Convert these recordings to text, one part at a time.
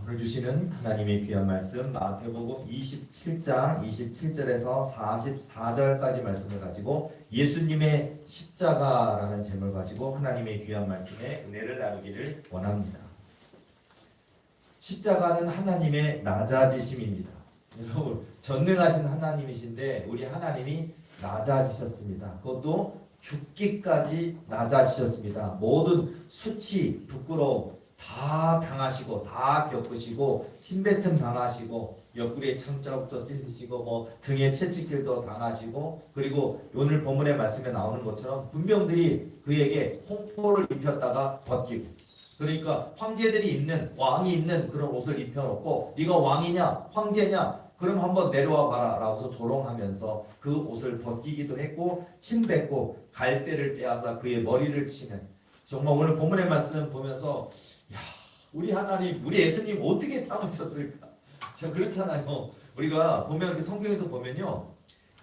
오늘 주시는 하나님의 귀한 말씀 마태복음 27장 27절에서 44절까지 말씀을 가지고 예수님의 십자가라는 제목을 가지고 하나님의 귀한 말씀에 은혜를 나누기를 원합니다. 십자가는 하나님의 낮아지심입니다. 여러분, 전능하신 하나님이신데 우리 하나님이 낮아지셨습니다. 그것도 죽기까지 낮아지셨습니다. 모든 수치, 부끄러움 다 당하시고 다 겪으시고 침뱉음 당하시고 옆구리에 창자부터 찢으시고 뭐 등에 채찍질도 당하시고 그리고 오늘 본문의 말씀에 나오는 것처럼 군병들이 그에게 홍포를 입혔다가 벗기고 그러니까 황제들이 입는 왕이 입는 그런 옷을 입혀놓고 네가 왕이냐 황제냐 그럼 한번 내려와 봐라 라고서 조롱하면서 그 옷을 벗기기도 했고 침뱉고 갈대를 빼앗아 그의 머리를 치는 정말 오늘 본문의 말씀 보면서 야, 우리 하나님, 우리 예수님 어떻게 참으셨을까? 저 그렇잖아요. 우리가 보면 그 성경에도 보면요,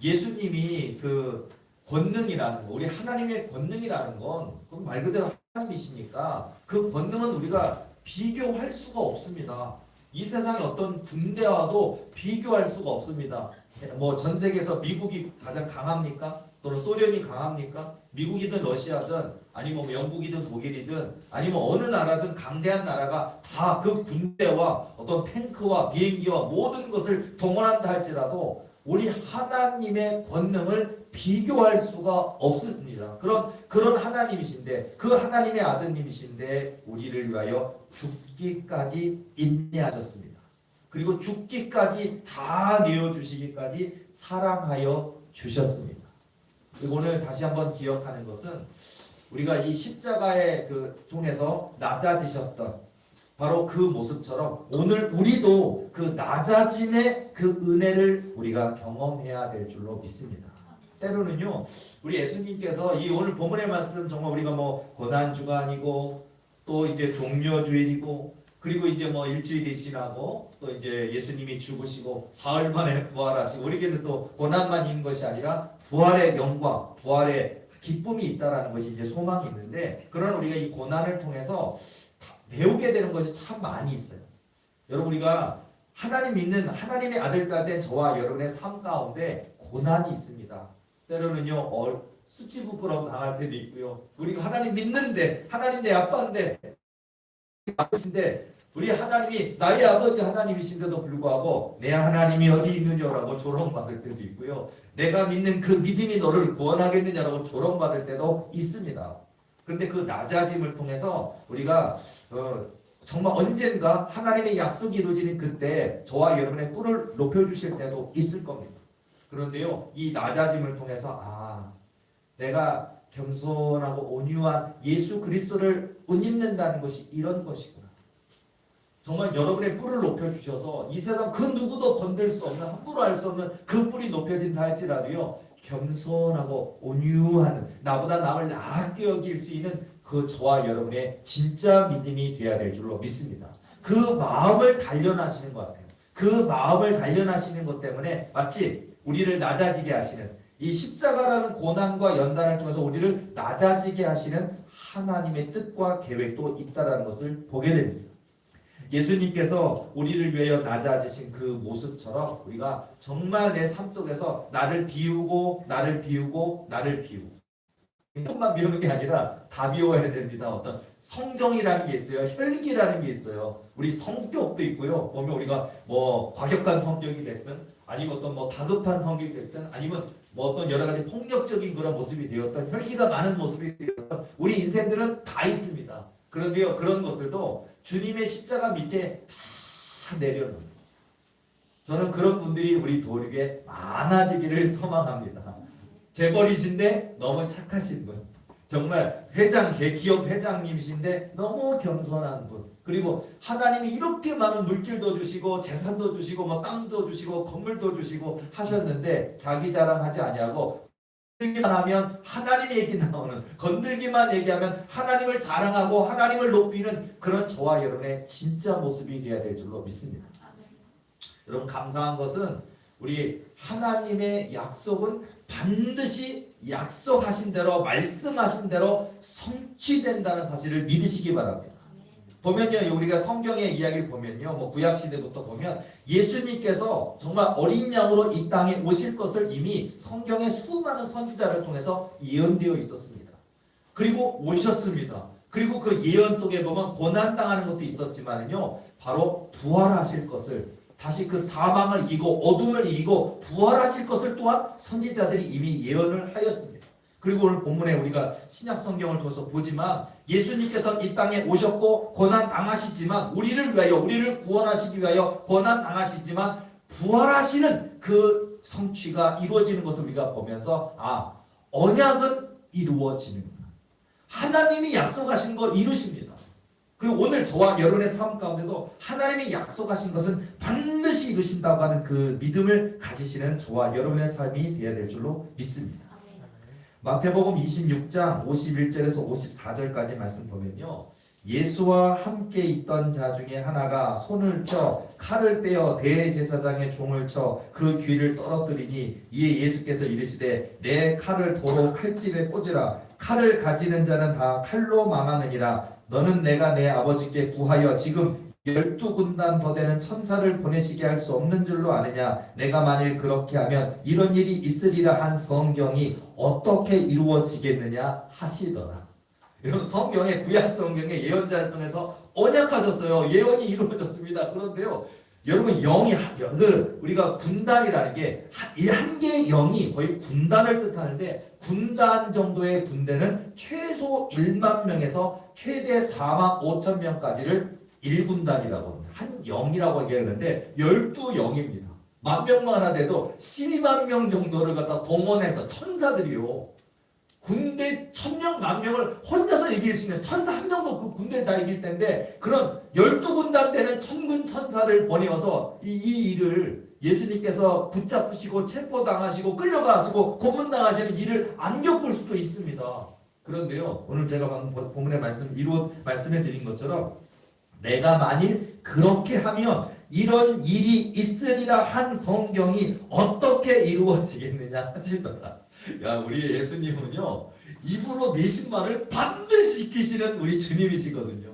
예수님이 그 권능이라는 거, 우리 하나님의 권능이라는 건 말 그대로 하나님이시니까 그 권능은 우리가 비교할 수가 없습니다. 이 세상의 어떤 군대와도 비교할 수가 없습니다. 뭐 전 세계에서 미국이 가장 강합니까? 또는 소련이 강합니까? 미국이든 러시아든 아니면 뭐 영국이든 독일이든 아니면 어느 나라든 강대한 나라가 다 그 군대와 어떤 탱크와 비행기와 모든 것을 동원한다 할지라도 우리 하나님의 권능을 비교할 수가 없습니다. 그런 하나님이신데 그 하나님의 아드님이신데 우리를 위하여 죽기까지 인내하셨습니다. 그리고 죽기까지 다 내어주시기까지 사랑하여 주셨습니다. 그리고 오늘 다시 한번 기억하는 것은 우리가 이 십자가에 통해서 낮아지셨던 바로 그 모습처럼 오늘 우리도 그 낮아짐의 그 은혜를 우리가 경험해야 될 줄로 믿습니다. 때로는요, 우리 예수님께서 이 오늘 본문의 말씀 정말 우리가 뭐 고난주가 아니고 또 이제 종려주일이고 그리고 이제 뭐 일주일이 지나고 또 이제 예수님이 죽으시고 사흘 만에 부활하시고 우리에게는 또 고난만 있는 것이 아니라 부활의 영광, 부활의 기쁨이 있다라는 것이 이제 소망이 있는데 그런 우리가 이 고난을 통해서 배우게 되는 것이 참 많이 있어요. 여러분 우리가 하나님 믿는 하나님의 아들들 된 저와 여러분의 삶 가운데 고난이 있습니다. 때로는요 수치 부끄러움 당할 때도 있고요. 우리가 하나님 믿는데 하나님 내 아빠인데 아버지인데 우리 하나님이 나의 아버지 하나님이신데도 불구하고 내 하나님이 어디 있느냐라고 조롱받을 때도 있고요. 내가 믿는 그 믿음이 너를 구원하겠느냐라고 조롱받을 때도 있습니다. 그런데 그 낮아짐을 통해서 우리가 정말 언젠가 하나님의 약속이 이루어지는 그때 저와 여러분의 뿔을 높여주실 때도 있을 겁니다. 그런데요 이 낮아짐을 통해서 내가 겸손하고 온유한 예수 그리스도를 옷 입는다는 것이 이런 것이구나. 정말 여러분의 뿔을 높여주셔서 이 세상 그 누구도 건들 수 없는 함부로 할 수 없는 그 뿔이 높여진다 할지라도요 겸손하고 온유한 나보다 남을 나게 여길 수 있는 그 저와 여러분의 진짜 믿음이 되어야 될 줄로 믿습니다. 그 마음을 단련하시는 것 같아요. 그 마음을 단련하시는 것 때문에 마치 우리를 낮아지게 하시는 이 십자가라는 고난과 연단을 통해서 우리를 낮아지게 하시는 하나님의 뜻과 계획도 있다는 것을 보게 됩니다. 예수님께서 우리를 위하여 낮아지신 그 모습처럼 우리가 정말 내 삶 속에서 나를 비우고 조금만 비우는 게 아니라 다 비워야 됩니다. 어떤 성정이라는 게 있어요. 혈기라는 게 있어요. 우리 성격도 있고요. 보면 우리가 뭐 과격한 성격이 됐든 아니면 어떤 뭐 다급한 성격이 됐든 아니면 뭐 어떤 여러 가지 폭력적인 그런 모습이 되었던 혈기가 많은 모습이 되었던 우리 인생들은 다 있습니다. 그런데요 그런 것들도 주님의 십자가 밑에 다 내려놓습니다. 저는 그런 분들이 우리 도륙에 많아지기를 소망합니다. 재벌이신데 너무 착하신 분, 정말 기업 회장님이신데 너무 겸손한 분, 그리고 하나님이 이렇게 많은 물질도 주시고 재산도 주시고 뭐 땅도 주시고 건물도 주시고 하셨는데 자기 자랑하지 아니하고 건들기만 하면 하나님 얘기 나오는, 건들기만 얘기하면 하나님을 자랑하고 하나님을 높이는 그런 저와 여러분의 진짜 모습이 되어야 될 줄로 믿습니다. 여러분 감사한 것은 우리 하나님의 약속은 반드시 약속하신 대로 말씀하신 대로 성취된다는 사실을 믿으시기 바랍니다. 보면요, 우리가 성경의 이야기를 보면요, 뭐 구약 시대부터 보면 예수님께서 정말 어린 양으로 이 땅에 오실 것을 이미 성경의 수많은 선지자를 통해서 예언되어 있었습니다. 그리고 오셨습니다. 그리고 그 예언 속에 보면 고난 당하는 것도 있었지만요, 바로 부활하실 것을, 다시 그 사망을 이기고 어둠을 이기고 부활하실 것을 또한 선지자들이 이미 예언을 하였습니다. 그리고 오늘 본문에 우리가 신약 성경을 통해서 보지만 예수님께서 이 땅에 오셨고 고난 당하시지만 우리를 위하여, 우리를 구원하시기 위하여 고난 당하시지만 부활하시는 그 성취가 이루어지는 것을 우리가 보면서 언약은 이루어지는구나. 하나님이 약속하신 거 이루십니다. 그리고 오늘 저와 여러분의 삶 가운데도 하나님이 약속하신 것은 반드시 이루신다고 하는 그 믿음을 가지시는 저와 여러분의 삶이 되어야 될 줄로 믿습니다. 마태복음 26장 51절에서 54절까지 말씀 보면요, 예수와 함께 있던 자 중에 하나가 손을 펴 칼을 빼어 대제사장의 종을 쳐 그 귀를 떨어뜨리니 이에 예수께서 이르시되 내 칼을 도로 칼집에 꽂으라. 칼을 가지는 자는 다 칼로 망하느니라. 너는 내가 내 아버지께 구하여 지금 12군단 더 되는 천사를 보내시게 할 수 없는 줄로 아느냐. 내가 만일 그렇게 하면 이런 일이 있으리라 한 성경이 어떻게 이루어지겠느냐 하시더라. 여러분, 성경의 구약 성경의 예언자를 통해서 언약하셨어요. 예언이 이루어졌습니다. 그런데요, 여러분, 영이 우리가 군단이라는 게 한 개의 영이 거의 군단을 뜻하는데, 군단 정도의 군대는 최소 1만 명에서 최대 4만 5천 명까지를 1군단이라고 합니다. 한 영이라고 얘기하는데 12영입니다. 만 명만 하나 돼도 12만 명 정도를 갖다 동원해서 천사들이요, 군대 1000명, 만 명을 혼자서 이길 수 있는 천사 한 명도 그 군대를 다 이길 텐데, 그런 12군단 되는 천군 천사를 보내어서 이 일을 예수님께서 붙잡으시고 체포당하시고 끌려가시고 고문당하시는 일을 안 겪을 수도 있습니다. 그런데요, 오늘 제가 방금 본문의 말씀해 드린 것처럼 내가 만일 그렇게 하면 이런 일이 있으리라 한 성경이 어떻게 이루어지겠느냐 하시더라. 야, 우리 예수님은요, 입으로 내신 말을 반드시 지키시는 우리 주님이시거든요.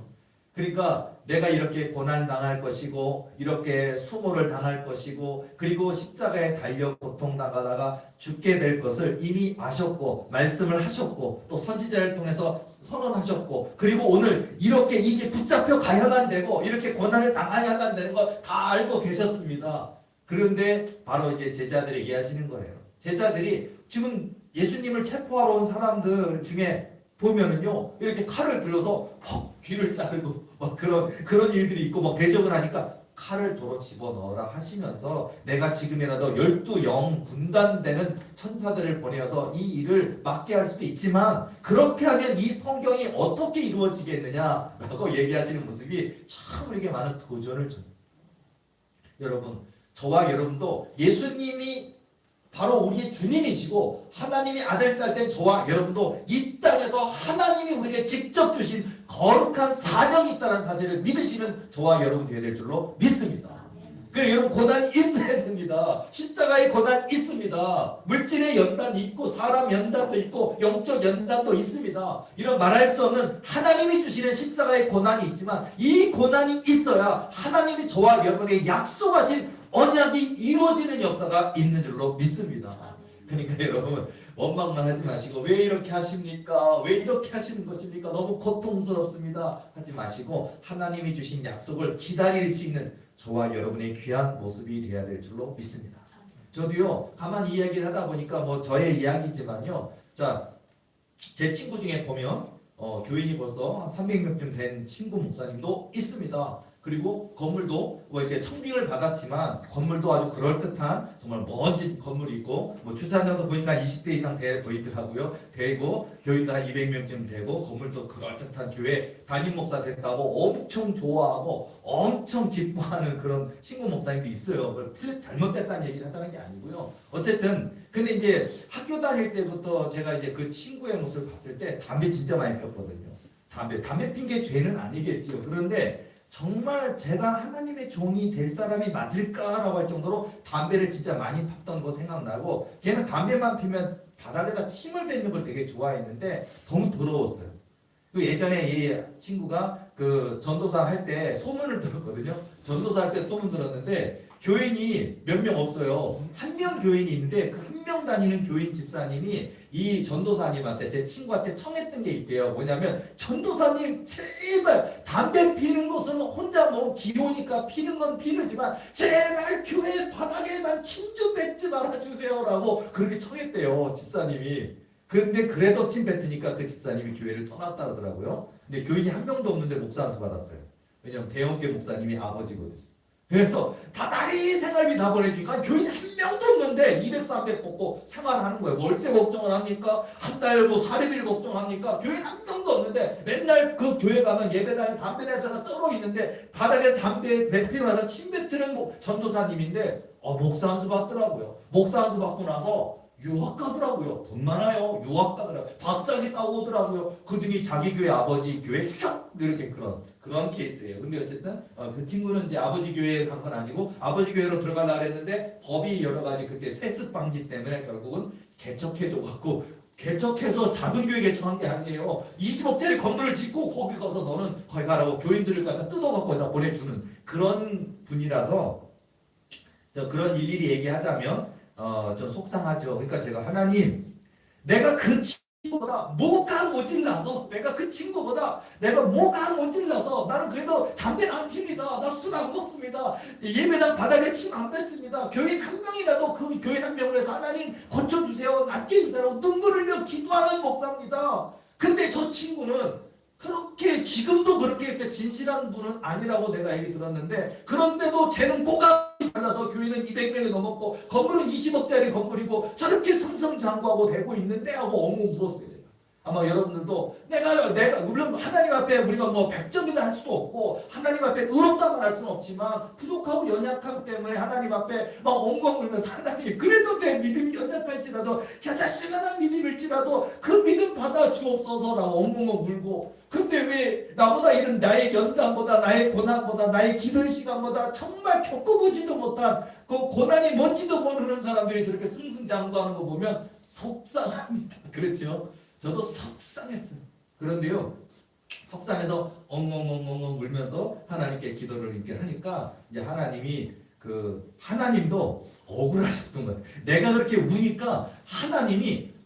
그러니까 내가 이렇게 고난 당할 것이고 이렇게 수모를 당할 것이고 그리고 십자가에 달려 고통당하다가 죽게 될 것을 이미 아셨고 말씀을 하셨고 또 선지자를 통해서 선언하셨고, 그리고 오늘 이렇게 이게 붙잡혀 가야만 되고 이렇게 고난을 당해야만 되는 거 다 알고 계셨습니다. 그런데 바로 이제 제자들이 얘기하시는 거예요. 제자들이 지금 예수님을 체포하러 온 사람들 중에 보면은요, 이렇게 칼을 들어서 귀를 자르고 막 그런 일들이 있고 막 대적을 하니까 칼을 도로 집어넣어라 하시면서 내가 지금이라도 12영 군단되는 천사들을 보내어서 이 일을 막게 할 수도 있지만 그렇게 하면 이 성경이 어떻게 이루어지겠느냐라고 얘기하시는 모습이 참 우리에게 많은 도전을 줍니다. 여러분, 저와 여러분도 예수님이 바로 우리의 주님이시고 하나님이 아들 딸 된 저와 여러분도 이 땅에서 하나님이 우리에게 직접 주신 거룩한 사명이 있다는 사실을 믿으시는 저와 여러분 되어야 될 줄로 믿습니다. 그래서 여러분, 고난이 있어야 됩니다. 십자가의 고난 있습니다. 물질의 연단이 있고 사람 연단도 있고 영적 연단도 있습니다. 이런 말할 수 없는 하나님이 주시는 십자가의 고난이 있지만 이 고난이 있어야 하나님이 저와 여러분에게 약속하신 언약이 이루어지는 역사가 있는 줄로 믿습니다. 그러니까 여러분, 원망만 하지 마시고 왜 이렇게 하십니까? 왜 이렇게 하시는 것입니까? 너무 고통스럽습니다 하지 마시고 하나님이 주신 약속을 기다릴 수 있는 저와 여러분의 귀한 모습이 되어야 될 줄로 믿습니다. 저도요, 가만히 이야기를 하다 보니까 뭐 저의 이야기지만요, 자, 제 친구 중에 보면 교인이 벌써 한 300명쯤 된 친구 목사님도 있습니다. 그리고 건물도 뭐 이렇게 청빙을 받았지만 건물도 아주 그럴듯한 정말 멋진 건물이 있고 뭐 주차장도 보니까 20대 이상 돼 보이더라고요. 되고 교인도 한 200명쯤 되고 건물도 그럴듯한 교회 담임 목사 됐다고 엄청 좋아하고 엄청 기뻐하는 그런 친구 목사님도 있어요. 잘못됐다는 얘기를 하자는 게 아니고요. 어쨌든 근데 이제 학교 다닐 때부터 제가 이제 그 친구의 모습을 봤을 때 담배 진짜 많이 폈거든요. 담배 핀 게 죄는 아니겠죠. 그런데 정말 제가 하나님의 종이 될 사람이 맞을까라고 할 정도로 담배를 진짜 많이 폈던 거 생각나고, 걔는 담배만 피면 바닥에다 침을 뱉는 걸 되게 좋아했는데 너무 더러웠어요. 그 예전에 이 친구가 그 전도사 할 때 소문을 들었거든요. 전도사 할 때 소문 들었는데 교인이 몇 명 없어요. 한 명 교인이 있는데 그 한 명 다니는 교인 집사님이 이 전도사님한테, 제 친구한테 청했던 게 있대요. 뭐냐면, 전도사님 제발 담배 피는 것은 혼자 뭐 기호니까 피는 건 피르지만 제발 교회 바닥에만 침 좀 뱉지 말아주세요 라고 그렇게 청했대요, 집사님이. 그런데 그래도 침 뱉으니까 그 집사님이 교회를 떠났다 하더라고요. 근데 교인이 한 명도 없는데 목사 안수 받았어요. 왜냐면 대형교 목사님이 아버지거든요. 그래서 다달이 생활비 다 보내주니까 교인 한 명도 없는데 200, 300 뽑고 생활하는 거예요. 월세 걱정을 합니까? 한 달 뭐 사례비를 걱정합니까? 교인 한 명도 없는데 맨날 그 교회 가면 예배당에 담배 냄새가 쩔어 있는데 바닥에 담배 피고 나서 침 뱉는 전도사님인데 목사 안수 받더라고요. 목사 안수 받고 나서 유학 가더라고요. 돈 많아요. 유학 가더라고요. 박사학위 따고 오더라고요. 그들이 자기 교회 아버지 교회 슉 이렇게 그런 케이스예요. 근데 어쨌든 그 친구는 이제 아버지 교회에 간 건 아니고 아버지 교회로 들어가려고 했는데 법이 여러 가지 그때 세습 방지 때문에 결국은 개척해줘 갖고, 개척해서 작은 교회 개척한 게 아니에요. 20억짜리 건물을 짓고 거기 가서 너는 거기 가라고 교인들을 갖다 뜯어갖고 거기다 보내주는 그런 분이라서, 그런 일일이 얘기하자면 좀 속상하죠. 그러니까 제가 하나님, 내가 그 친구보다 뭐가 모질라서, 내가 뭐가 모질라서 나는 그래도 담배 안 핍니다. 나 술 안 먹습니다. 예배당 바닥에 침 안 뱉습니다. 교인 한 명이라도 그 교인 한 명을 해서 하나님 고쳐주세요, 낫게 해주세요 눈물을 흘려 기도하는 목사입니다. 근데 저 친구는 그렇게 지금도 그렇게 진실한 분은 아니라고 내가 얘기 들었는데, 그런데도 쟤는 꼬각이 잘나서 교회는 200명이 넘었고 건물은 20억짜리 건물이고 저렇게 승승장구하고 되고 있는데 하고 엉엉 울었어요. 아마 여러분들도 내가 물론 하나님 앞에 우리가 뭐 100점이나 할 수도 없고 하나님 앞에 의롭다만 할 수는 없지만 부족하고 연약함 때문에 하나님 앞에 막 엉엉 울면서, 하나님 그래도 내 믿음이 연약할지라도 자신만한 믿음일지라도 그 믿음 받아 주옵소서라고 엉엉 울고, 근데 왜 나보다 이런 나의 연단보다 나의 고난보다 나의 기도의 시간보다 정말 겪어보지도 못한 그 고난이 뭔지도 모르는 사람들이 저렇게 승승장구하는 거 보면 속상합니다. 그렇죠? 저도 속상했어요. 그런데요, 속상해서 엉엉엉엉 울면서 하나님께 기도를 이렇게 하니까 이제 하나님도 억울하셨던 것 같아요. 내가 그렇게 우니까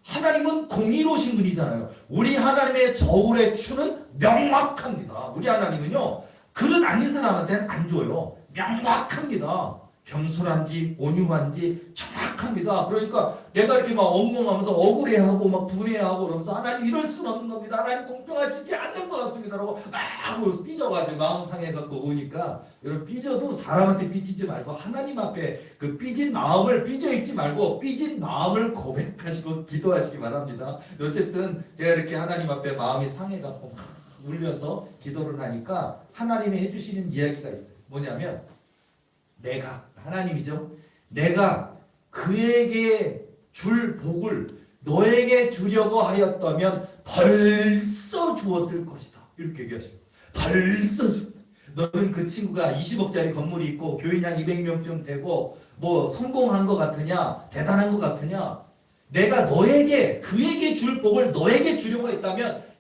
하나님은 공의로우신 분이잖아요. 우리 하나님의 저울의 추는 명확합니다. 우리 하나님은요, 그릇 아닌 사람한테는 안 줘요. 명확합니다. 겸손한지 온유한지 정확합니다. 그러니까 내가 이렇게 막 엉엉하면서 억울해하고 막 분해하고 그러면서 하나님 이럴 수는 없는 겁니다. 하나님 공평하시지 않는 것 같습니다. 라고 막 삐져가지고 마음 상해갖고 오니까, 여러분 삐져도 사람한테 삐지지 말고 하나님 앞에 그 삐진 마음을 삐져있지 말고 삐진 마음을 고백하시고 기도하시기 바랍니다. 어쨌든 제가 이렇게 하나님 앞에 마음이 상해갖고 막 울면서 기도를 하니까 하나님이 해주시는 이야기가 있어요. 뭐냐면, 하나님이죠. 내가 그에게 줄 복을 너에게 주려고 하였다면 벌써 주었을 것이다. 이렇게 얘기하셔요. 너는 그 친구가 20억짜리 건물이 있고 교인 한 200명쯤 되고 뭐 성공한 것 같으냐, 대단한 것 같으냐. 내가 그에게 줄 복을 너에게 주려고 했다면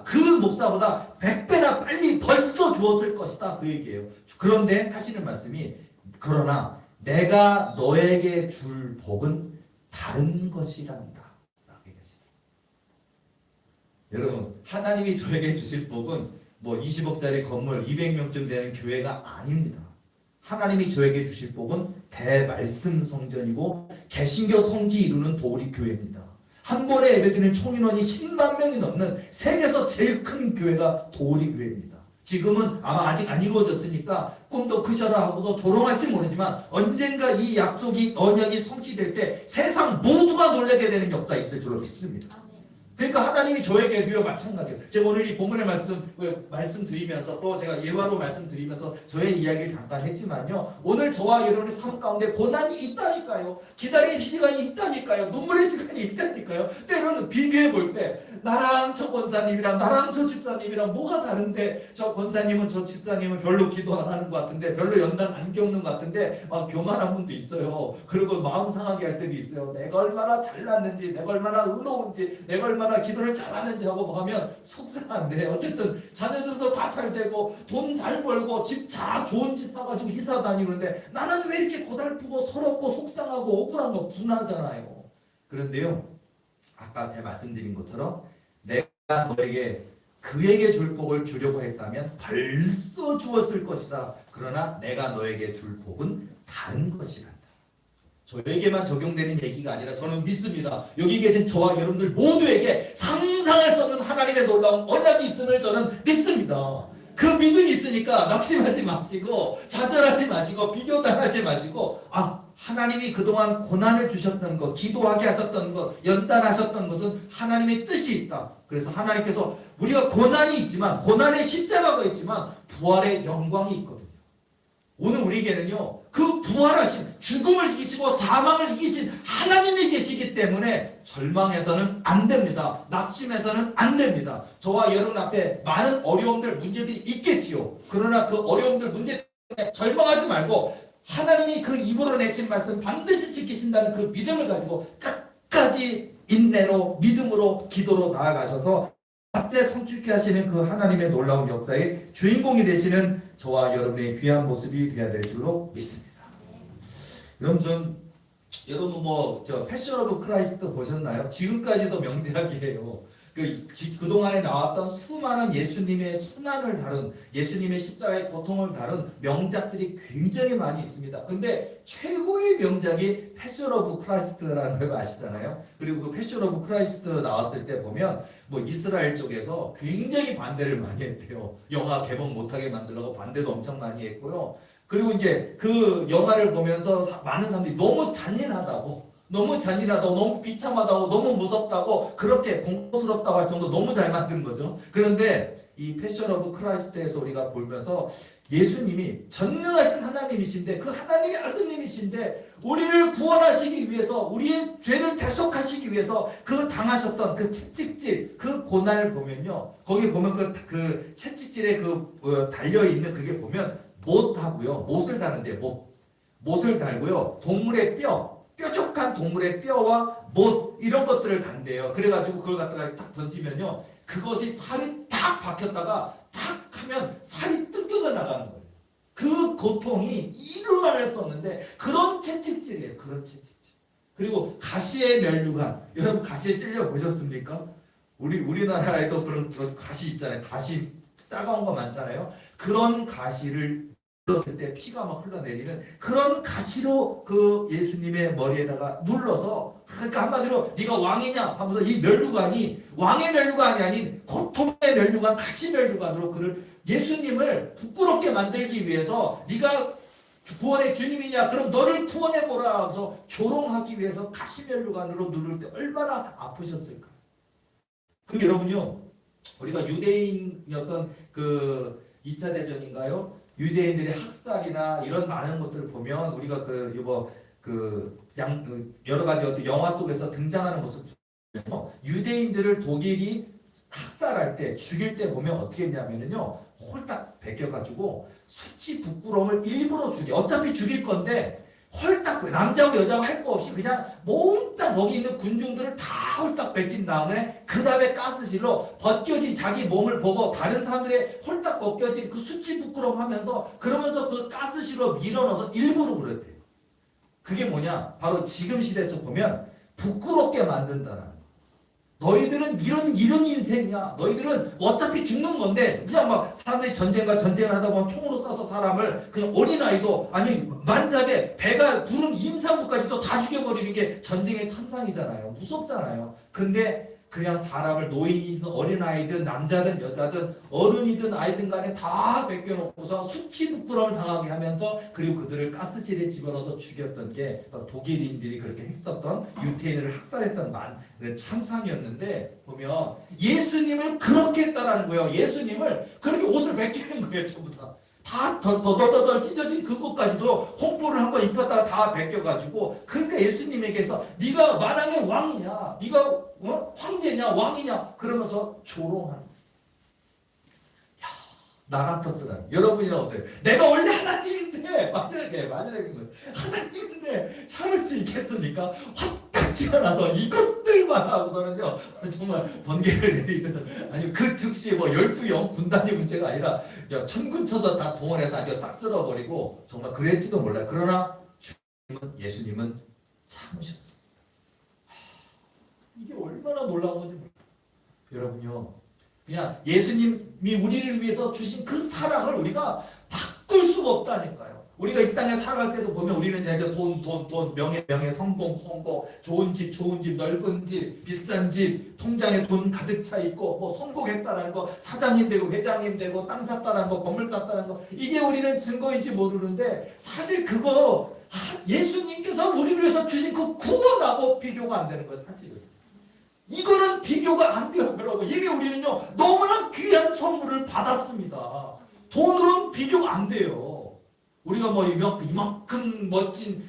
그 목사보다 100배나 빨리 벌써 주었을 것이다. 그 얘기예요. 그런데 하시는 말씀이, 그러나 내가 너에게 줄 복은 다른 것이란다. 여러분, 하나님이 저에게 주실 복은 뭐 20억짜리 건물 200명쯤 되는 교회가 아닙니다. 하나님이 저에게 주실 복은 대말씀 성전이고 개신교 성지 이루는 도우리 교회입니다. 한 번에 예배드리는 총인원이 10만 명이 넘는 세계에서 제일 큰 교회가 도우리 교회입니다. 지금은 아마 아직 안 이루어졌으니까 꿈도 크셔라 하고서 조롱할지 모르지만 언젠가 이 약속이 언약이 성취될 때 세상 모두가 놀라게 되는 역사 있을 줄로 믿습니다. 그러니까 하나님이 저에게도요 마찬가지예요. 제가 오늘 이 본문의 말씀드리면서 또 제가 예화로 말씀드리면서 저의 이야기를 잠깐 했지만요, 오늘 저와 여러분의 삶 가운데 고난이 있다니까요. 기다림 시간이 있다니까요. 눈물의 시간이 있다니까요. 때로는 비교해 볼 때 나랑 저 권사님이랑 나랑 저 집사님이랑 뭐가 다른데, 저 권사님은 저 집사님은 별로 기도 안 하는 것 같은데, 별로 연단 안 겪는 것 같은데 막 교만한 분도 있어요. 그리고 마음 상하게 할 때도 있어요. 내가 얼마나 잘났는지, 내가 얼마나 의로운지, 내가 얼마나 얼마나 기도를 잘하는지 하고 하면 속상한데 어쨌든 자녀들도 다 잘 되고 돈 잘 벌고 좋은 집 사가지고 이사 다니고 그러는데 나는 왜 이렇게 고달프고 서럽고 속상하고 억울한 거 분하잖아요. 그런데요, 아까 제가 말씀드린 것처럼 내가 너에게 그에게 줄 복을 주려고 했다면 벌써 주었을 것이다. 그러나 내가 너에게 줄 복은 다른 것이란다. 저에게만 적용되는 얘기가 아니라 저는 믿습니다. 여기 계신 저와 여러분들 모두에게 상상할 수 없는 하나님의 놀라운 언약이 있음을 저는 믿습니다. 그 믿음이 있으니까 낙심하지 마시고 좌절하지 마시고 비교당하지 마시고 하나님이 그동안 고난을 주셨던 것, 기도하게 하셨던 것, 연단하셨던 것은 하나님의 뜻이 있다. 그래서 하나님께서 우리가 고난이 있지만, 고난의 십자가가 있지만 부활의 영광이 있거든요. 오늘 우리에게는요, 그 부활하신, 죽음을 이기시고 사망을 이기신 하나님이 계시기 때문에 절망해서는 안 됩니다. 낙심해서는 안 됩니다. 저와 여러분 앞에 많은 어려움들, 문제들이 있겠지요. 그러나 그 어려움들, 문제 때문에 절망하지 말고 하나님이 그 입으로 내신 말씀 반드시 지키신다는 그 믿음을 가지고 끝까지 인내로, 믿음으로, 기도로 나아가셔서 각자 성취케 하시는 그 하나님의 놀라운 역사의 주인공이 되시는 저와 여러분의 귀한 모습이 되어야 될 줄로 믿습니다. 여러분 패션 오브 크라이스트 보셨나요? 지금까지도 명작이에요. 그동안에 나왔던 수많은 예수님의 순환을 다룬, 예수님의 십자가의 고통을 다룬 명작들이 굉장히 많이 있습니다. 근데 최고의 명작이 패션 오브 크라이스트라는 걸 아시잖아요. 그리고 그 패션 오브 크라이스트 나왔을 때 보면 이스라엘 쪽에서 굉장히 반대를 많이 했대요. 영화 개봉 못하게 만들려고 반대도 엄청 많이 했고요. 그리고 이제 그 영화를 보면서 많은 사람들이 너무 잔인하다고, 너무 비참하다고, 너무 무섭다고, 그렇게 공포스럽다고 할 정도 너무 잘 만든 거죠. 그런데 이 패션 오브 크라이스트에서 우리가 보면서 예수님이 전능하신 하나님이신데, 그 하나님의 아드님이신데 우리를 구원하시기 위해서, 우리의 죄를 대속하시기 위해서 그 당하셨던 그 채찍질, 그 고난을 보면요, 거기 보면 그 채찍질에 달려있는 그게 보면 못하고요, 못을 다는데 못을 달고요, 동물의 뾰족한 동물의 뼈와 못, 이런 것들을 단대요. 그래가지고 그걸 갖다가 탁 던지면요, 그것이 살이 탁 박혔다가 탁 하면 살이 뜯겨져 나가는 거예요. 그 고통이 이루 말할 수 없는데 그런 채찍질이에요. 그런 채찍질. 그리고 가시의 면류관, 여러분 가시에 찔려 보셨습니까? 우리나라에도 그런 가시 있잖아요. 가시 따가운 거 많잖아요. 그런 가시를 눌렀을 때 피가 막 흘러내리는 그런 가시로 그 예수님의 머리에다가 눌러서, 그러니까 한마디로 네가 왕이냐 하면서 이 면류관이 왕의 면류관이 아닌 고통의 면류관, 가시 면류관으로 그를, 예수님을 부끄럽게 만들기 위해서 네가 구원의 주님이냐, 그럼 너를 구원해보라 하면서 조롱하기 위해서 가시 면류관으로 누를 때 얼마나 아프셨을까. 그리고 여러분요, 우리가 유대인이었던 그 2차 대전인가요? 유대인들의 학살이나 이런 많은 것들을 보면 우리가 여러 가지 어떤 영화 속에서 등장하는 모습 중에서 유대인들을 독일이 학살할 때, 죽일 때 보면 어떻게 했냐면요, 홀딱 베껴가지고 수치 부끄러움을 일부러 어차피 죽일 건데 홀딱, 남자고 여자고 할 거 없이 그냥 몽땅 거기 있는 군중들을 다 홀딱 뺏긴 다음에 그 다음에 가스실로 벗겨진 자기 몸을 보고 다른 사람들의 홀딱 벗겨진 그 수치 부끄러움 하면서, 그러면서 그 가스실로 밀어넣어서 일부러 그랬대요. 그게 뭐냐? 바로 지금 시대에서 보면 부끄럽게 만든다는 거예요. 너희들은 이런 인생이야. 너희들은 어차피 죽는 건데, 그냥 막 사람들이 전쟁을 하다 보면 총으로 쏴서 사람을, 그냥 어린아이도, 아니, 만삭에 배가 부른 임산부까지도 다 죽여버리는 게 전쟁의 천상이잖아요. 무섭잖아요. 근데 그냥 사람을, 노인이든 어린아이든 남자든 여자든 어른이든 아이든 간에 다 베껴놓고서 수치 부끄러움을 당하게 하면서, 그리고 그들을 가스실에 집어넣어서 죽였던 게 독일인들이 그렇게 했었던, 유태인을 학살했던 참상이었는데, 보면 예수님을 그렇게 했다라는 거예요. 예수님을 그렇게 옷을 베끼는 거예요. 전부 다 더더더더 찢어진 그것까지도 홍보를 한번 입혔다가 다 베껴가지고, 그러니까 예수님에게서 네가 만왕의 왕이냐, 네가 황제냐, 왕이냐, 그러면서 조롱하는 거예요. 야, 나 같았으라. 여러분이는 어때요? 내가 원래 하나님인데, 만약에 하나님인데 참을 수 있겠습니까? 화딱지가 나서 이것들 손들만 하고서는요 정말 번개를 내리든 아니 그 즉시 뭐 12영 군단이 문제가 아니라 천군 쳐서 다 동원해서 아주 싹 쓸어버리고 정말 그랬지도 몰라요. 그러나 예수님은 참으셨습니다. 이게 얼마나 놀라운 건지 몰라요. 여러분요 그냥 예수님이 우리를 위해서 주신 그 사랑을 우리가 바꿀 수가 없다니까요. 우리가 이 땅에 살아갈 때도 보면 우리는 이제 돈, 명예, 성공, 좋은 집, 넓은 집, 비싼 집, 통장에 돈 가득 차 있고, 뭐 성공했다라는 거, 사장님 되고, 회장님 되고, 땅 샀다라는 거, 건물 샀다라는 거, 이게 우리는 증거인지 모르는데, 사실 그거, 예수님께서 우리를 위해서 주신 그 구원하고 비교가 안 되는 거예요, 사실은. 이거는 비교가 안 돼요, 여러분. 이게 우리는요, 너무나 귀한 선물을 받았습니다. 돈으로는 비교가 안 돼요. 우리가 뭐 이만큼 멋진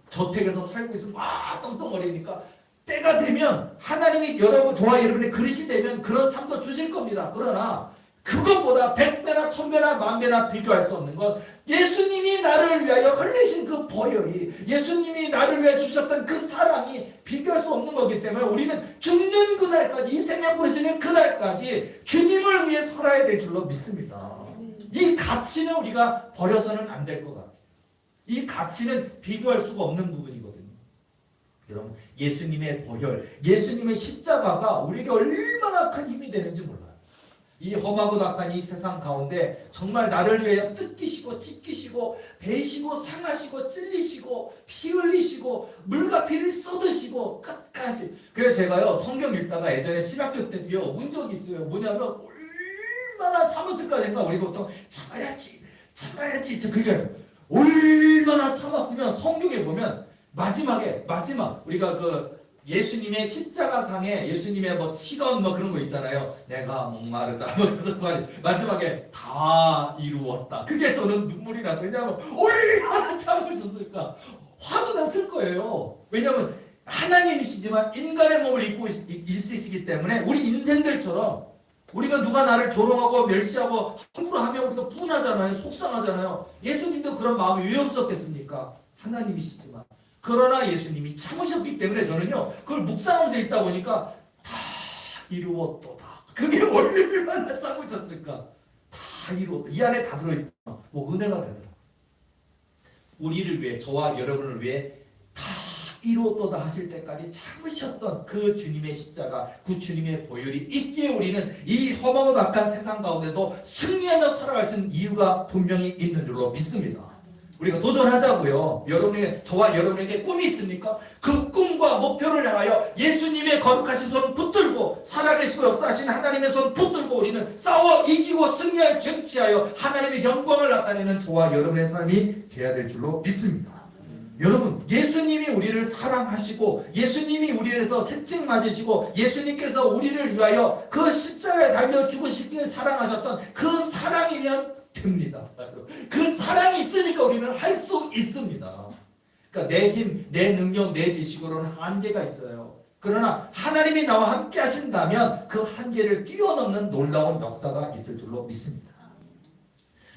저택에서 살고 있으면 막 떵떵거리니까 때가 되면 하나님이 저와 여러분의 그릇이 되면 그런 삶도 주실 겁니다. 그러나 그것보다 100배나 1000배나 10,000배나 비교할 수 없는 건 예수님이 나를 위하여 흘리신 그 보혈이, 예수님이 나를 위해 주셨던 그 사랑이 비교할 수 없는 거기 때문에 우리는 죽는 그날까지, 이 생명 부르시는 그날까지 주님을 위해 살아야 될 줄로 믿습니다. 이 가치는 우리가 버려서는 안 될 것 같아요. 이 가치는 비교할 수가 없는 부분이거든요. 여러분, 예수님의 보혈, 예수님의 십자가가 우리에게 얼마나 큰 힘이 되는지 몰라요. 이 험하고 낙한 이 세상 가운데 정말 나를 위하여 뜯기시고 찢기시고 베이시고 상하시고 찔리시고 피 흘리시고 물과 피를 쏟으시고 끝까지. 그래서 제가요 성경 읽다가 예전에 신학교 때도요 운 적이 있어요. 뭐냐면 얼마나 참았을까 생각. 우리 보통 참아야지 그게 얼마나 참았으면 성경에 보면 마지막 우리가 그 예수님의 십자가상에 예수님의 뭐 치건 뭐 그런 거 있잖아요. 내가 목마르다 뭐 그래서 마지막에 다 이루었다. 그게 저는 눈물이 나서. 왜냐하면 얼마나 참으셨을까. 화도 났을 거예요. 왜냐하면 하나님이시지만 인간의 몸을 입고 있으시기 때문에 우리 인생들처럼 우리가 누가 나를 조롱하고 멸시하고 함부로 하면 우리가 분하잖아요. 속상하잖아요. 예수님도 그런 마음이 왜 없었겠습니까? 하나님이시지만. 그러나 예수님이 참으셨기 때문에 저는요 그걸 묵상하면서 읽다 보니까 다 이루었도다. 그게 얼마나 참으셨을까. 다 이루었다. 이 안에 다 들어있다. 뭐 은혜가 되더라. 우리를 위해, 저와 여러분을 위해 다 이루었도다 하실 때까지 참으셨던 그 주님의 십자가, 그 주님의 보혈이 있기에 우리는 이 험하고 낙한 세상 가운데도 승리하며 살아갈 수 있는 이유가 분명히 있는 줄로 믿습니다. 우리가 도전하자고요. 저와 여러분에게 꿈이 있습니까? 그 꿈과 목표를 향하여 예수님의 거룩하신 손 붙들고 살아계시고 역사하신 하나님의 손 붙들고 우리는 싸워 이기고 승리하여 쟁취하여 하나님의 영광을 나타내는 저와 여러분의 삶이 되어야 될 줄로 믿습니다. 여러분, 예수님이 우리를 사랑하시고 예수님이 우리를 위해서 택증 맞으시고 예수님께서 우리를 위하여 그 십자가에 달려 죽으시기에 사랑하셨던 그 사랑이면 됩니다. 그 사랑이 있으니까 우리는 할 수 있습니다. 그러니까 내 힘, 내 능력, 내 지식으로는 한계가 있어요. 그러나 하나님이 나와 함께 하신다면 그 한계를 뛰어넘는 놀라운 역사가 있을 줄로 믿습니다.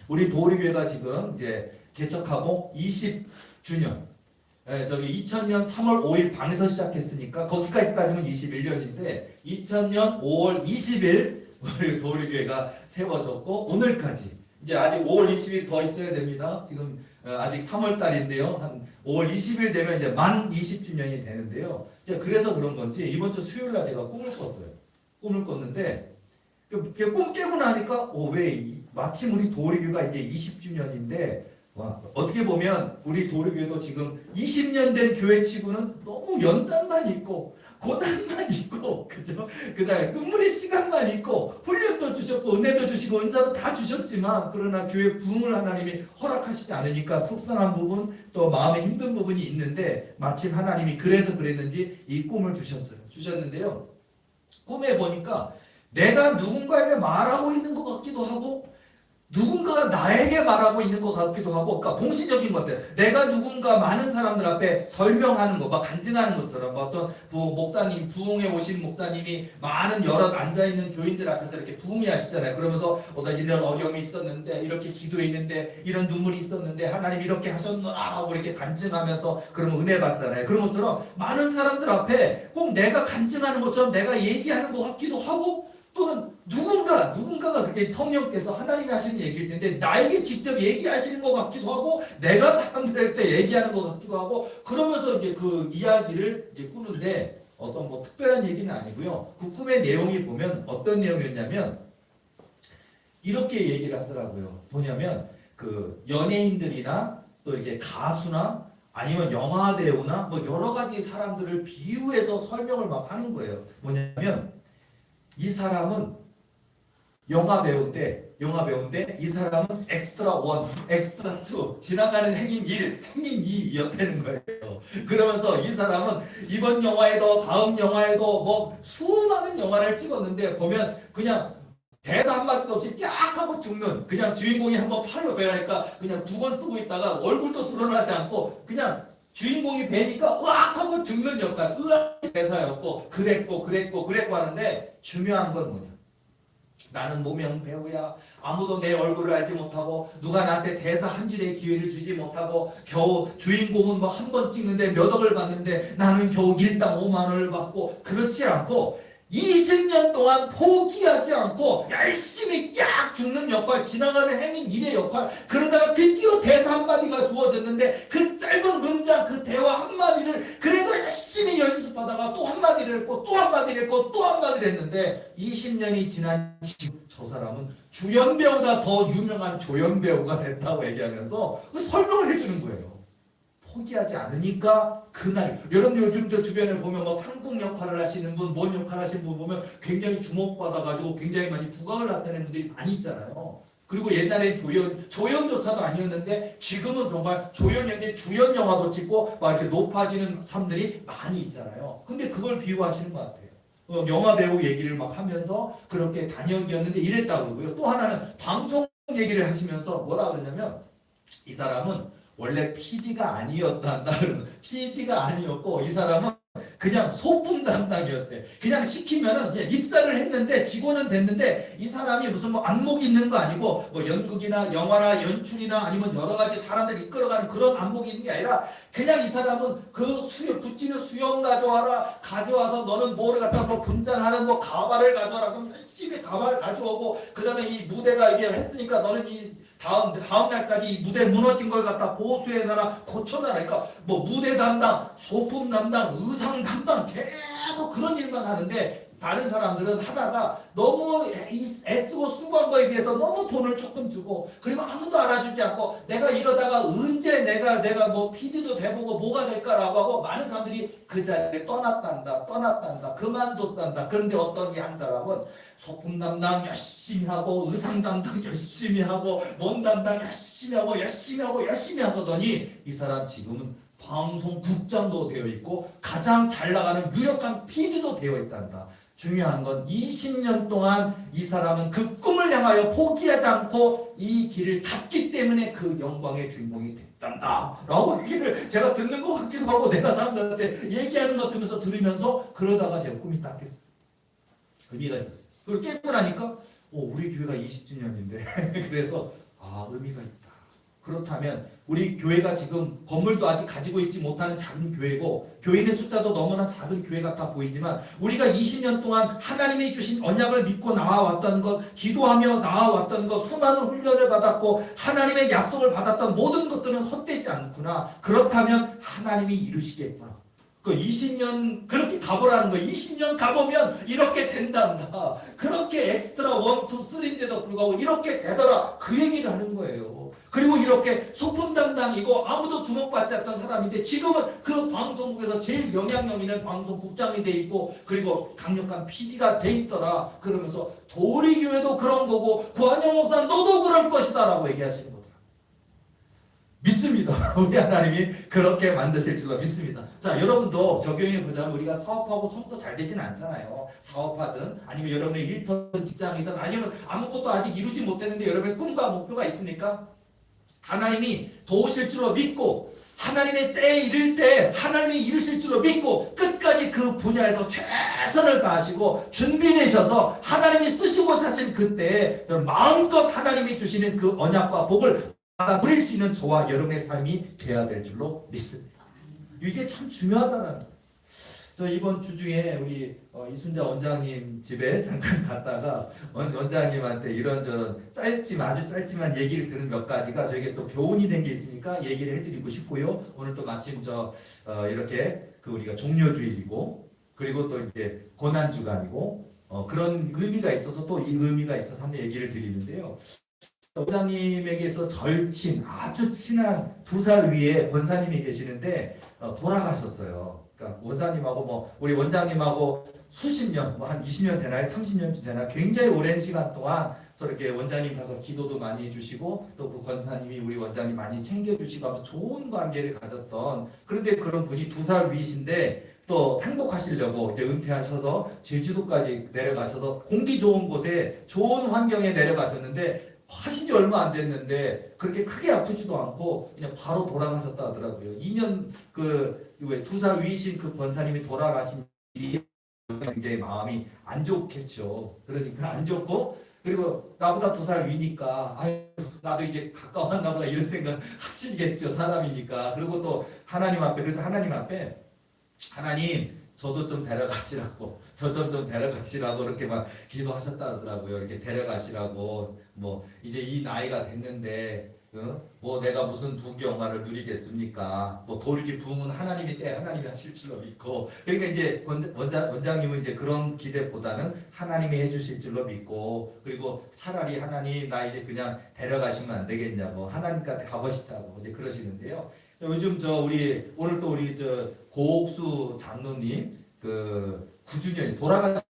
우리 도리교회가 지금 이제 개척하고 20주년, 2000년 3월 5일 방에서 시작했으니까 거기까지 따지면 21년인데 2000년 5월 20일 우리 도리교회가 세워졌고 오늘까지 이제 아직 5월 20일 더 있어야 됩니다. 지금 아직 3월 달인데요. 한 5월 20일 되면 이제 만 20주년이 되는데요. 이제 그래서 그런 건지 이번 주 수요일 날 제가 꿈을 꿨어요. 꿈을 꿨는데 꿈 깨고 나니까 왜 마침 우리 도리교가 이제 20주년인데 어떻게 보면 우리 도리교도 지금 20년 된 교회치고는 너무 연단만 있고 고단만 있고 그죠? 그다음에 눈물의 시간만 있고 훈련도 주셨고 은혜도 주시고 은사도 다 주셨지만 그러나 교회 부흥을 하나님이 허락하시지 않으니까 속상한 부분 또 마음에 힘든 부분이 있는데 마침 하나님이 그래서 그랬는지 이 꿈을 주셨는데요. 꿈에 보니까 내가 누군가에게 말하고 있는 것 같기도 하고 누군가가 나에게 말하고 있는 것 같기도 하고, 그러니까 동시적인 것 같아요. 내가 누군가 많은 사람들 앞에 설명하는 거, 막 간증하는 것처럼, 어떤 목사님, 부흥에 오신 목사님이 많은 여러 앉아있는 교인들 앞에서 이렇게 부흥회하시잖아요. 그러면서 어떤 이런 어려움이 있었는데, 이렇게 기도했는데, 이런 눈물이 있었는데, 하나님 이렇게 하셨노라 하고 이렇게 간증하면서 그러면 은혜 받잖아요. 그런 것처럼 많은 사람들 앞에 꼭 내가 간증하는 것처럼 내가 얘기하는 것 같기도 하고, 또는 누군가가 그게 성령께서 하나님이 하시는 얘기일 텐데 나에게 직접 얘기하시는 것 같기도 하고 내가 사람들한테 얘기하는 것 같기도 하고 그러면서 이제 그 이야기를 이제 꾸는데 어떤 뭐 특별한 얘기는 아니고요. 그 꿈의 내용이 보면 어떤 내용이었냐면 이렇게 얘기를 하더라고요. 뭐냐면 그 연예인들이나 또 이렇게 가수나 아니면 영화 배우나 뭐 여러 가지 사람들을 비유해서 설명을 막 하는 거예요. 뭐냐면 이 사람은 영화 배우인데 이 사람은 엑스트라 1, 엑스트라 2 지나가는 행인 1, 행인 2였다는 거예요. 그러면서 이 사람은 이번 영화에도 다음 영화에도 뭐 수많은 영화를 찍었는데 보면 그냥 대사 한마디도 없이 깍 하고 죽는 그냥 주인공이 한번 팔로 배라니까 그냥 두 번 쓰고 있다가 얼굴도 드러나지 않고 그냥 주인공이 배니까 으악 하고 죽는 역할 으악 대사였고 그랬고 하는데 중요한 건 뭐냐 나는 무명 배우야 아무도 내 얼굴을 알지 못하고 누가 나한테 대사 한 줄의 기회를 주지 못하고 겨우 주인공은 뭐 한 번 찍는데 몇 억을 받는데 나는 겨우 일당 5만 원을 받고 그렇지 않고 20년 동안 포기하지 않고 열심히 깍 죽는 역할 지나가는 행인 일의 역할 그러다가 드디어 대사 한마디가 주어졌는데 그 짧은 문장 그 대화 한마디를 그래도 열심히 연습하다가 또 한마디를 했고 또 한마디를 했고 또 한마디를 했는데 20년이 지난 지금 저 사람은 주연배우보다 더 유명한 조연배우가 됐다고 얘기하면서 그 설명을 해주는 거예요. 포기하지 않으니까 그날 여러분 요즘도 주변에 보면 뭐 상동 역할을 하시는 분, 뭔 역할 하시는 분 보면 굉장히 주목받아가지고 굉장히 많이 부각을 나타내는 분들이 많이 있잖아요. 그리고 옛날에 조연조차도 아니었는데 지금은 정말 조연인데 주연 영화도 찍고 막 이렇게 높아지는 사람들이 많이 있잖아요. 근데 그걸 비유하시는 것 같아요. 영화 배우 얘기를 막 하면서 그렇게 단역이었는데 이랬다고 그러고요. 또 하나는 방송 얘기를 하시면서 뭐라 그러냐면 이 사람은 원래 PD가 아니었단다. PD가 아니었고 이 사람은 그냥 소품 담당이었대. 그냥 시키면은 입사를 했는데 직원은 됐는데 이 사람이 무슨 뭐 안목이 있는 거 아니고 뭐 연극이나 영화나 연출이나 아니면 여러 가지 사람들 이끌어가는 그런 안목이 있는 게 아니라 그냥 이 사람은 그 붙이는 수염 가져와서 너는 뭐를 갖다 뭐 분장하는 뭐 가발을 가져와라. 그럼 열심히 가발 가져오고 그 다음에 이 무대가 이게 했으니까 너는 이 다음 날까지 이 무대 무너진 걸 갖다 보수해놔라 고쳐놔라. 그러니까 뭐 무대 담당, 소품 담당, 의상 담당 계속 그런 일만 하는데 다른 사람들은 하다가 너무 애쓰고 수고한 거에 비해서 너무 돈을 조금 주고 그리고 아무도 알아주지 않고 내가 이러다가 언제 내가 뭐 PD도 돼보고 뭐가 될까라고 하고 많은 사람들이 그 자리를 떠났단다 그만뒀단다. 그런데 어떤 이 한 사람은 소품 담당 열심히 하고 의상 담당 열심히 하고 뭔 담당 열심히 하더니 이 사람 지금은 방송국장도 되어 있고 가장 잘 나가는 유력한 PD도 되어 있단다. 중요한 건 20년 동안 이 사람은 그 꿈을 향하여 포기하지 않고 이 길을 갔기 때문에 그 영광의 주인공이 됐단다 라고 얘기를 제가 듣는 것 같기도 하고 내가 사람들한테 얘기하는 것 같으면서 들으면서 그러다가 제가 꿈이 딱 깼어요. 의미가 있었어요. 그걸 깨고 나니까 우리 교회가 20주년인데 그래서 의미가 있다. 그렇다면 우리 교회가 지금 건물도 아직 가지고 있지 못하는 작은 교회고 교인의 숫자도 너무나 작은 교회 같아 보이지만 우리가 20년 동안 하나님이 주신 언약을 믿고 나와왔던 것, 기도하며 나와왔던 것, 수많은 훈련을 받았고 하나님의 약속을 받았던 모든 것들은 헛되지 않구나. 그렇다면 하나님이 이루시겠구나. 그 20년 그렇게 가보라는 거예요. 20년 가보면 이렇게 된단다. 그렇게 엑스트라 1, 2, 3인데도 불구하고 이렇게 되더라. 그 얘기를 하는 거예요. 그리고 이렇게 소품 담당이고 아무도 주목받지 않던 사람인데 지금은 그 방송국에서 제일 영향력 있는 방송국장이 돼 있고 그리고 강력한 PD가 돼 있더라. 그러면서 도리교회도 그런 거고 구한영 목사 너도 그럴 것이다 라고 얘기하시는 거더라. 믿습니다. 믿습니다. 우리 하나님이 그렇게 만드실 줄로 믿습니다. 자, 여러분도 적용해 보자면 우리가 사업하고 처음부터 잘 되지는 않잖아요. 사업하든 아니면 여러분의 일터든 직장이든 아니면 아무것도 아직 이루지 못했는데 여러분의 꿈과 목표가 있습니까? 하나님이 도우실 줄로 믿고 하나님의 때에 이를 때 하나님이 이루실 줄로 믿고 끝까지 그 분야에서 최선을 다하시고 준비되셔서 하나님이 쓰시고자 하신 그때에 마음껏 하나님이 주시는 그 언약과 복을 받아 누릴 수 있는 저와 여러분의 삶이 되어야 될 줄로 믿습니다. 이게 참 중요하다는. 저 이번 주 중에 우리 이순자 원장님 집에 잠깐 갔다가 원장님한테 이런저런 아주 짧지만 얘기를 들은 몇 가지가 저에게 또 교훈이 된 게 있으니까 얘기를 해드리고 싶고요. 오늘 또 마침 이렇게 우리가 종료주일이고 그리고 또 이제 고난주간이고 그런 의미가 있어서 또 이 의미가 있어서 한번 얘기를 드리는데요. 원장님에게서 절친 아주 친한 2살 위에 권사님이 계시는데 돌아가셨어요. 그러니까 원사님하고 우리 원장님하고 수십 년, 한 20년 되나요? 30년 되나? 굉장히 오랜 시간 동안 이렇게 원장님 가서 기도도 많이 해주시고 또 그 권사님이 우리 원장님 많이 챙겨주시고 하면서 좋은 관계를 가졌던, 그런데 그런 분이 2살 위이신데 또 행복하시려고 이제 은퇴하셔서 제주도까지 내려가셔서 공기 좋은 곳에 좋은 환경에 내려가셨는데 하신 지 얼마 안 됐는데 그렇게 크게 아프지도 않고 그냥 바로 돌아가셨다 하더라고요. 2년 왜 2살 위이신 그 권사님이 돌아가신 일이 굉장히 마음이 안 좋겠죠. 그러니까 안 좋고, 그리고 나보다 2살 위니까 아유 나도 이제 가까웠나 보다 이런 생각 하시겠죠. 사람이니까. 그리고 또 하나님 앞에, 그래서 하나님 앞에 하나님 저도 좀 데려가시라고, 저 좀 데려가시라고 이렇게 막 기도하셨다 하더라고요. 이렇게 데려가시라고. 이제 이 나이가 됐는데 내가 무슨 부귀 영화를 누리겠습니까? 이렇게 부흥은 하나님이 하실 줄로 믿고. 그러니까 이제 원장님은 이제 그런 기대보다는 하나님이 해주실 줄로 믿고, 그리고 차라리 하나님 나 이제 그냥 데려가시면 안 되겠냐고, 하나님한테 가고 싶다고 이제 그러시는데요. 요즘 오늘 또 우리 고옥수 장로님 9주년이 돌아가셨는데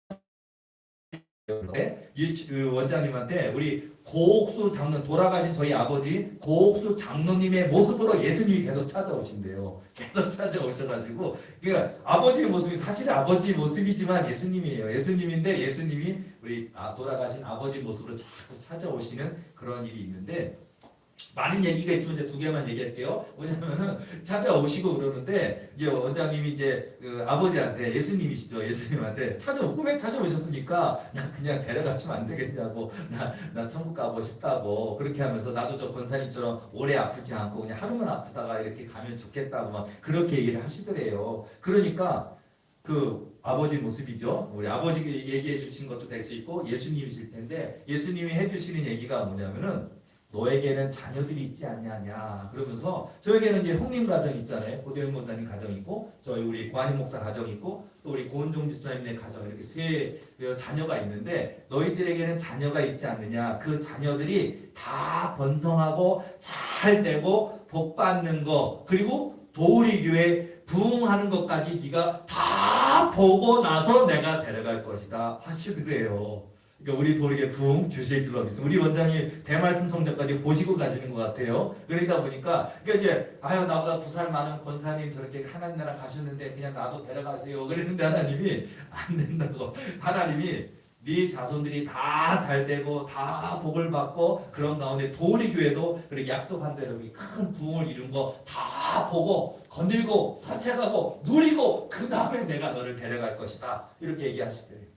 원장님한테 우리 고옥수 장로, 돌아가신 저희 아버지 고옥수 장로님의 모습으로 예수님이 계속 찾아오신대요. 계속 찾아오셔가지고, 그러니까 아버지의 모습이 사실 아버지 모습이지만 예수님이에요. 예수님인데 예수님이 우리 돌아가신 아버지 모습으로 자꾸 찾아오시는 그런 일이 있는데, 많은 얘기가 있지만 이제 2개만 얘기할게요. 뭐냐면은 찾아오시고 그러는데 이제 원장님이 이제 아버지한테, 예수님이시죠. 예수님한테 꿈에 찾아오셨으니까 나 그냥 데려가시면 안 되겠냐고, 나 천국 가고 싶다고, 그렇게 하면서 나도 저 권사님처럼 오래 아프지 않고 그냥 하루만 아프다가 이렇게 가면 좋겠다고 막 그렇게 얘기를 하시더래요. 그러니까 아버지 모습이죠. 우리 아버지가 얘기해 주신 것도 될 수 있고 예수님이실 텐데, 예수님이 해주시는 얘기가 뭐냐면은 너에게는 자녀들이 있지 않냐냐 그러면서, 저에게는 이제 형님 가정 있잖아요. 고대영 목사님 가정 있고, 저희 우리 고한임 목사 가정 있고, 또 우리 고은종 집사님네 가정, 이렇게 3 자녀가 있는데 너희들에게는 자녀가 있지 않느냐. 그 자녀들이 다 번성하고 잘 되고 복 받는 거, 그리고 도우리 교회 부흥하는 것까지 네가 다 보고 나서 내가 데려갈 것이다 하시더래요. 그러니까 우리 도리게 부흥 주실 줄로 믿습니다. 우리 원장님 대말씀 성전까지 보시고 가시는 것 같아요. 그러다 보니까 이제 나보다 2살 많은 권사님 저렇게 하나님 나라 가셨는데 그냥 나도 데려가세요. 그랬는데 하나님이 안 된다고. 하나님이 네 자손들이 다 잘되고 다 복을 받고 그런 가운데 도리 교회도 그렇게 약속한 대로 큰 부흥을 이룬 거 다 보고 건들고 산책하고 누리고 그 다음에 내가 너를 데려갈 것이다. 이렇게 얘기하시더래요.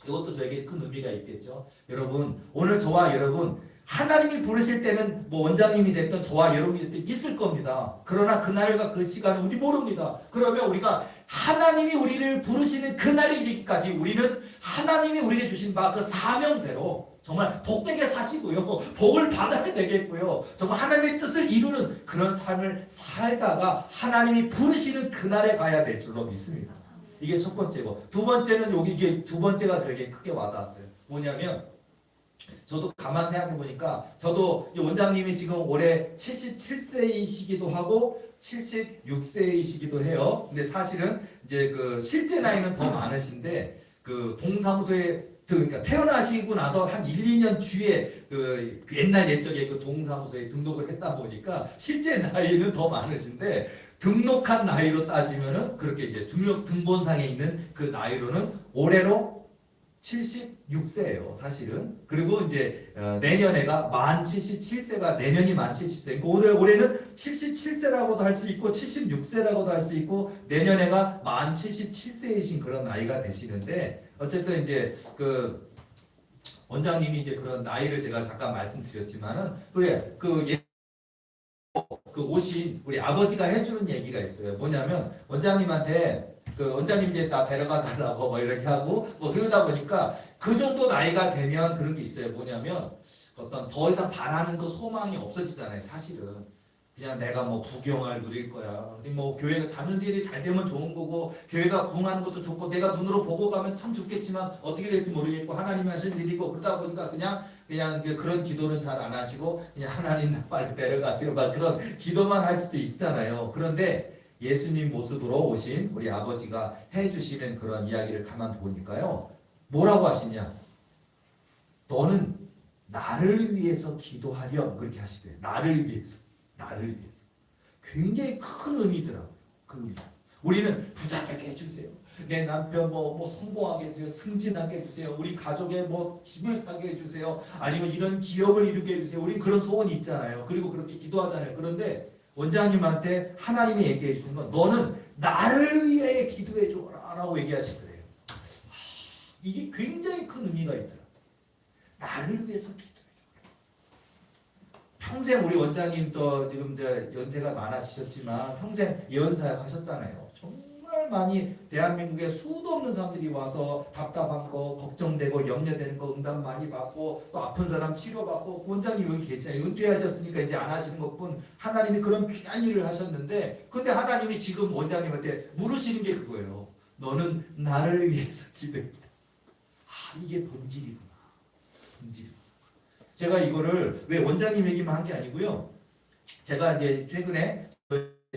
이것도 저에게 큰 의미가 있겠죠. 여러분, 오늘 저와 여러분 하나님이 부르실 때는 원장님이 됐든 저와 여러분이 됐든 있을 겁니다. 그러나 그날과 그 시간은 우리 모릅니다. 그러면 우리가 하나님이 우리를 부르시는 그날이 이르기까지 우리는 하나님이 우리에게 주신 바 그 사명대로 정말 복되게 사시고요, 복을 받아야 되겠고요, 정말 하나님의 뜻을 이루는 그런 삶을 살다가 하나님이 부르시는 그날에 가야 될 줄로 믿습니다. 이게 첫 번째고, 2번째는 이게 2번째가 저에게 크게 와닿았어요. 뭐냐면 저도 가만 생각해 보니까, 저도 원장님이 지금 올해 77세이시기도 하고 76세이시기도 해요. 근데 사실은 이제 실제 나이는 더 많으신데 동사무소에 그러니까 태어나시고 나서 한 1, 2년 뒤에 그 옛날 옛적에 그 동사무소에 등록을 했다 보니까 실제 나이는 더 많으신데 등록한 나이로 따지면은 그렇게 이제 등본상에 있는 그 나이로는 올해로 76세예요, 사실은. 그리고 이제 내년에가 만 77세가 내년이 만 70세. 그러니까 올해는 77세라고도 할 수 있고 76세라고도 할 수 있고 내년에가 만 77세이신 그런 나이가 되시는데 어쨌든 이제 그 원장님이 이제 그런 나이를 제가 잠깐 말씀드렸지만은 그래 그 오신 우리 아버지가 해주는 얘기가 있어요. 뭐냐면 원장님한테 그 원장님 이제 나 데려가 달라고 뭐 이렇게 하고 뭐 그러다 보니까 그 정도 나이가 되면 그런 게 있어요. 뭐냐면 어떤 더 이상 바라는 그 소망이 없어지잖아요. 사실은 그냥 내가 뭐 부경을 누릴 거야. 뭐 교회가 자녀들이 잘 되면 좋은 거고 교회가 부흥하는 것도 좋고 내가 눈으로 보고 가면 참 좋겠지만 어떻게 될지 모르겠고 하나님이 하실 일이고 그러다 보니까 그냥 그런 기도는 잘 안 하시고 그냥 하나님 나 빨리 데려가세요. 막 그런 기도만 할 수도 있잖아요. 그런데 예수님 모습으로 오신 우리 아버지가 해주시는 그런 이야기를 가만 보니까요. 뭐라고 하시냐? 너는 나를 위해서 기도하렴. 그렇게 하시대요. 나를 위해서. 나를 위해서. 굉장히 큰 의미더라고요. 그 의미. 우리는 부자 되게 해주세요. 내 남편 뭐 성공하게 해주세요. 승진하게 해주세요. 우리 가족의 뭐 집을 사게 해주세요. 아니면 이런 기업을 이루게 해주세요. 우리 그런 소원이 있잖아요. 그리고 그렇게 기도하잖아요. 그런데 원장님한테 하나님이 얘기해 주신 건 너는 나를 위해 기도해 줘라 라고 얘기하시더래요. 이게 굉장히 큰 의미가 있더라고요. 나를 위해서 기도해 줘라. 평생 우리 원장님 또 지금 이제 연세가 많아지셨지만 평생 예언사역 하셨잖아요. 정말 많이 대한민국에 수도 없는 사람들이 와서 답답한 거, 걱정되고 염려되는 거 응답 많이 받고 또 아픈 사람 치료받고 원장님 여기 계시잖아요. 은퇴하셨으니까 이제 안 하시는 것뿐 하나님이 그런 귀한 일을 하셨는데 근데 하나님이 지금 원장님한테 물으시는 게 그거예요. 너는 나를 위해서 기도해. 이게 본질이구나. 본질. 제가 이거를 왜 원장님 얘기만 한 게 아니고요. 제가 이제 최근에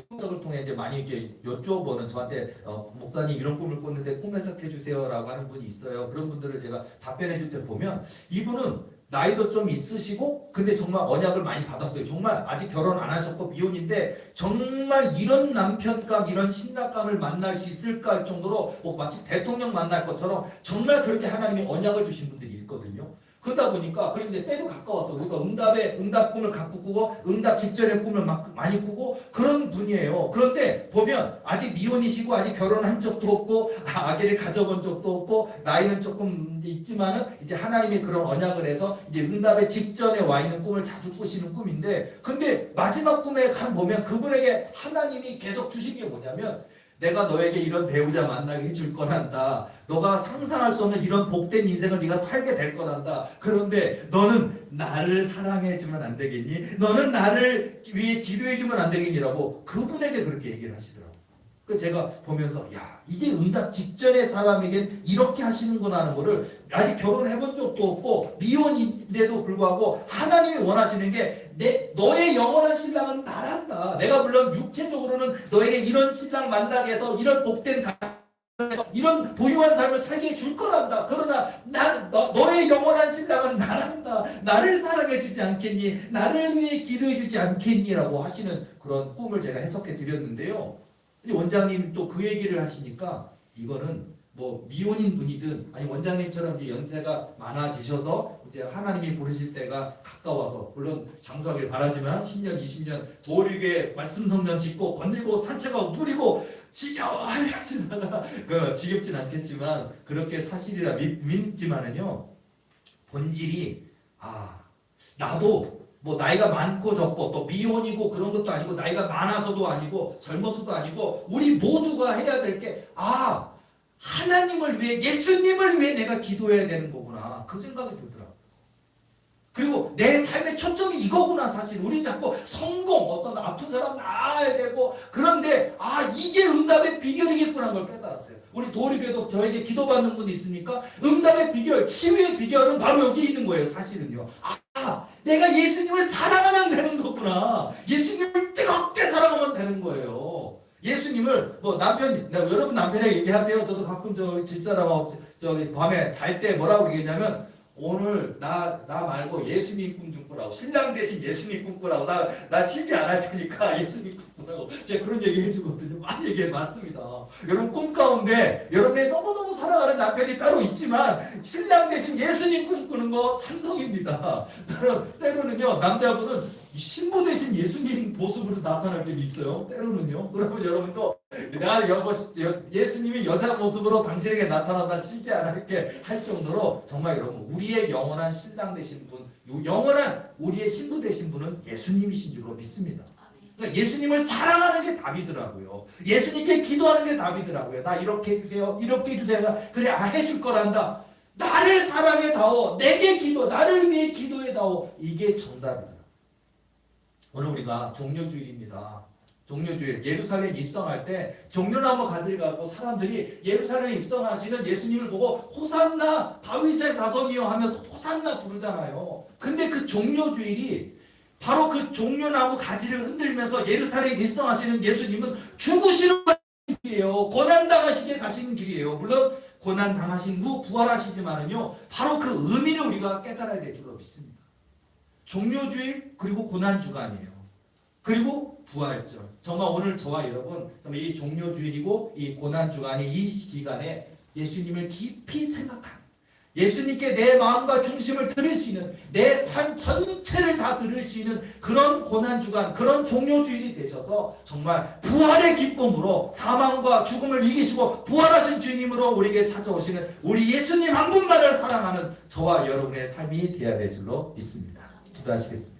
꿈석을 통해 이제 많이 이렇게 여쭤보는 저한테 목사님 이런 꿈을 꿨는데 꿈 해석해 주세요라고 하는 분이 있어요. 그런 분들을 제가 답변해 줄 때 보면 이분은 나이도 좀 있으시고 근데 정말 언약을 많이 받았어요. 정말 아직 결혼 안 하셨고 미혼인데 정말 이런 남편감 이런 신랑감을 만날 수 있을까 할 정도로 마치 대통령 만날 것처럼 정말 그렇게 하나님이 언약을 주신 분들이 있거든요. 그러다 보니까 그런데 때도 가까워서 우리가 응답 꿈을 갖고 꾸고 응답 직전의 꿈을 많이 꾸고 그런 분이에요. 그런데 보면 아직 미혼이시고 아직 결혼한 적도 없고 아기를 가져본 적도 없고 나이는 조금 있지만은 이제 하나님이 그런 언약을 해서 이제 응답의 직전에 와 있는 꿈을 자주 꾸시는 꿈인데 근데 마지막 꿈에 보면 그분에게 하나님이 계속 주신 게 뭐냐면 내가 너에게 이런 배우자 만나게 해줄 거란다. 너가 상상할 수 없는 이런 복된 인생을 네가 살게 될 거란다. 그런데 너는 나를 사랑해주면 안 되겠니? 너는 나를 위해 기도해주면 안 되겠니라고 그분에게 그렇게 얘기를 하시더라고요. 그 제가 보면서 야 이게 응답 직전의 사람에겐 이렇게 하시는구나 하는 거를 아직 결혼해본 적도 없고 미혼인데도 불구하고 하나님이 원하시는 게 너의 영원한 신랑은 나란다. 내가 물론 육체적으로는 너에게 이런 신랑 만나게 해서 이런 복된 이런 부유한 삶을 살게 해줄 거란다. 그러나 너의 영원한 신랑은 나란다. 나를 사랑해 주지 않겠니? 나를 위해 기도해 주지 않겠니? 라고 하시는 그런 꿈을 제가 해석해 드렸는데요. 원장님 또 그 얘기를 하시니까 이거는 뭐 미혼인 분이든 아니 원장님처럼 이제 연세가 많아지셔서 이제 하나님이 부르실 때가 가까워서 물론 장수하길 바라지만 10년 20년 도리게 말씀 성전 짓고 건들고 산책하고 누리고 지겨워하시다가 지겹진 않겠지만 그렇게 사실이라 믿지만은요 본질이 나도 뭐 나이가 많고 적고 또 미혼이고 그런 것도 아니고 나이가 많아서도 아니고 젊어서도 아니고 우리 모두가 해야 될 게 하나님을 위해 예수님을 위해 내가 기도해야 되는 거구나 그 생각이 들더라고요. 그리고 내 삶의 초점이 이거구나. 사실 우리 자꾸 성공 어떤 아픈 사람 나아야 되고 그런데 이게 응답의 비결이겠구나 하는 걸 깨달았어요. 우리 도리교회도 저에게 기도받는 분이 있으니까 응답의 비결 치유의 비결은 바로 여기 있는 거예요. 사실은요 내가 예수님을 사랑하면 되는 거구나. 예수님을 뜨겁게 사랑하면 되는 거예요. 예수님 예수님을 뭐 여러분 남편에게 얘기하세요. 저도 가끔 저 집사람하고 저기 밤에 잘 때 뭐라고 얘기했냐면 오늘 나 말고 예수님 꿈 좀 꾸라고, 신랑 대신 예수님 꿈 꾸라고, 나 시기 안 할 테니까 예수님 꿈 꾸라고 제가 그런 얘기 해주거든요. 많이 얘기해 맞습니다. 여러분 꿈 가운데 여러분의 너무너무 사랑하는 남편이 따로 있지만 신랑 대신 예수님 꿈 꾸는 거 찬성입니다. 때로는요 남자분은 신부 대신 예수님 모습으로 나타날 때도 있어요. 때로는요. 그러면 여러분도 내가 예수님이 여자 모습으로 당신에게 나타나다 시기 안 할게 할 정도로 정말 여러분 우리의 영원한 신랑 되신 분, 영원한 우리의 신부 되신 분은 예수님이신 줄로 믿습니다. 그러니까 예수님을 사랑하는 게 답이더라고요. 예수님께 기도하는 게 답이더라고요. 나 이렇게 해주세요. 이렇게 해주세요. 그래 해줄 거란다. 나를 사랑해다오. 내게 기도. 나를 위해 기도해다오. 이게 정답이다. 오늘 우리가 종려주일입니다. 종려주일 예루살렘 입성할 때 종려나무 가져가고 사람들이 예루살렘 입성하시는 예수님을 보고 호산나 다윗의 자손이여 하면서 호산나 부르잖아요. 근데 그 종려주일이 바로 그 종려나무 가지를 흔들면서 예루살렘 입성하시는 예수님은 죽으시는 길이에요. 고난당하시게 가시는 길이에요. 물론 고난당하신 후 부활하시지만은요 바로 그 의미를 우리가 깨달아야 될 줄로 믿습니다. 종려주일 그리고 고난주간이에요. 그리고 부활절. 정말 오늘 저와 여러분 정말 이 종려주일이고 이 고난주간이 이 기간에 예수님을 깊이 생각하는, 예수님께 내 마음과 중심을 드릴 수 있는, 내 삶 전체를 다 드릴 수 있는 그런 고난주간, 그런 종려주일이 되셔서 정말 부활의 기쁨으로 사망과 죽음을 이기시고 부활하신 주님으로 우리에게 찾아오시는 우리 예수님 한 분만을 사랑하는 저와 여러분의 삶이 되어야 될 줄로 믿습니다. 기도하시겠습니다.